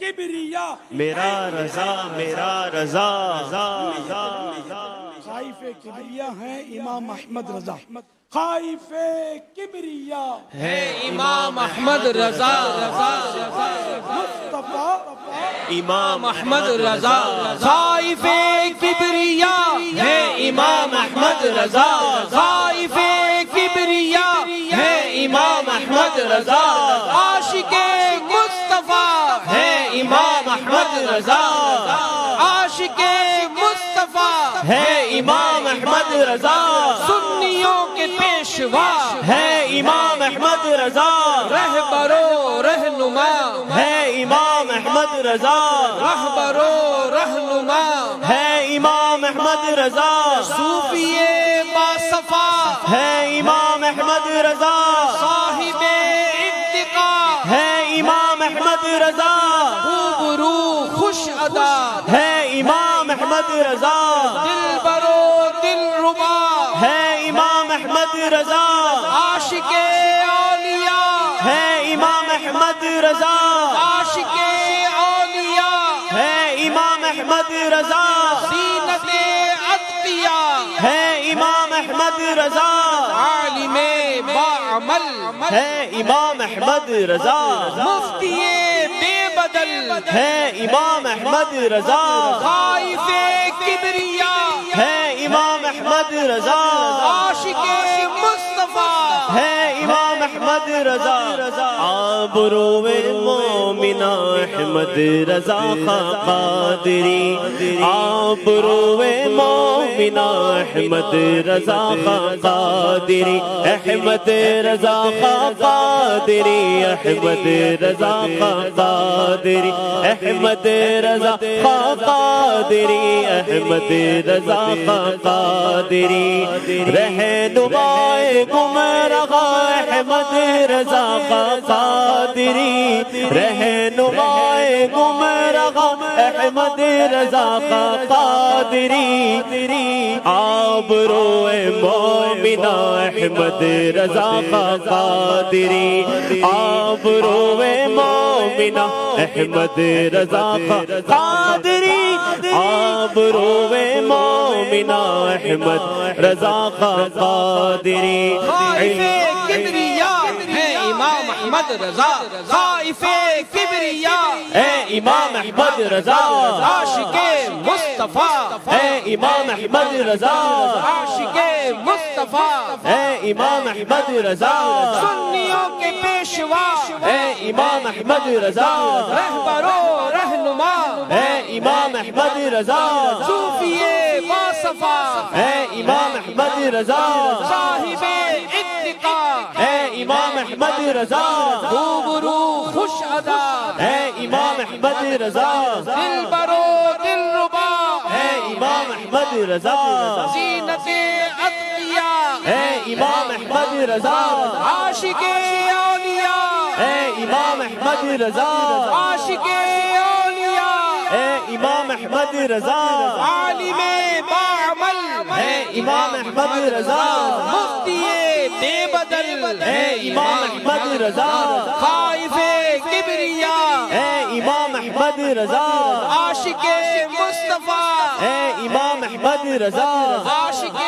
کبریا میرا رضا میرا رضا خائف کبریا ہیں امام احمد رضا خائف کبریا ہے امام احمد رضا مصطفیٰ امام احمد رضا خائف کبریا ہے امام احمد رضا خائف کبریا ہے امام احمد رضا عاشق مصطفیٰ ہے امام احمد رضا عاشق مصطفیٰ ہے امام احمد رضا سنیوں کے پیشوا ہے امام احمد رضا رہبر و رہنما ہے امام احمد رضا رہبر و رہنما ہے امام احمد رضا صوفی باصفا ہے امام احمد رضا صاحب اتقا ہے امام احمد رضا روبرو خوش ادا ہے امام احمد رضا دل برو دل ربا ہے امام احمد رضا عاشق اولیاء ہے امام احمد رضا عاشق اولیاء ہے امام احمد رضا زینت اتقیاء ہے امام احمد رضا عالم باعمل ہے امام احمد رضا مفتی بے بدل ہے امام احمد رضا خائف کبریا ہے امام احمد رضا عاشق مصطفیٰ ہے امام احمد رضا آبرو مومنہ احمد رضا قادری آبرو مومنہ احمد رضا قادری احمد رضا قادری احمد رضا قادری احمد رضا قادری احمد رضا قادری رہنمائے گمراہ احمد رضا قادری رہنمائے گمراہ احمد رضا قادری آبرو مومنہ احمد رضا قادری آبرو مومنہ احمد رضا قادری آبرو مومنہ احمد رضا قادری خائف کبریا ہے امام احمد رضا خائف کبریا اے امام احمد رضا عاشق مصطفیٰ اے امام احمد رضا عاشق مصطفیٰ اے امام احمد رضا سنیوں کے پیشوا اے امام احمد رضا رہبر و رہنما اے امام احمد رضا صوفی باصفا اے امام احمد رضا صاحب اتقا اے امام احمد رضا روبرو خوش ادا اے امام احمد رضا دل برو دل ربا اے امام احمد رضا زینت اتقیاء اے امام احمد رضا عاشق اولیاء اے امام احمد رضا عاشق اولیاء اے امام احمد رضا عالم باعمل اے امام احمد رضا مفتی بے بدل اے امام احمد رضا خائف کبریا اے امام احمد رضا عاشق مصطفیٰ اے امام احمد رضا عاشق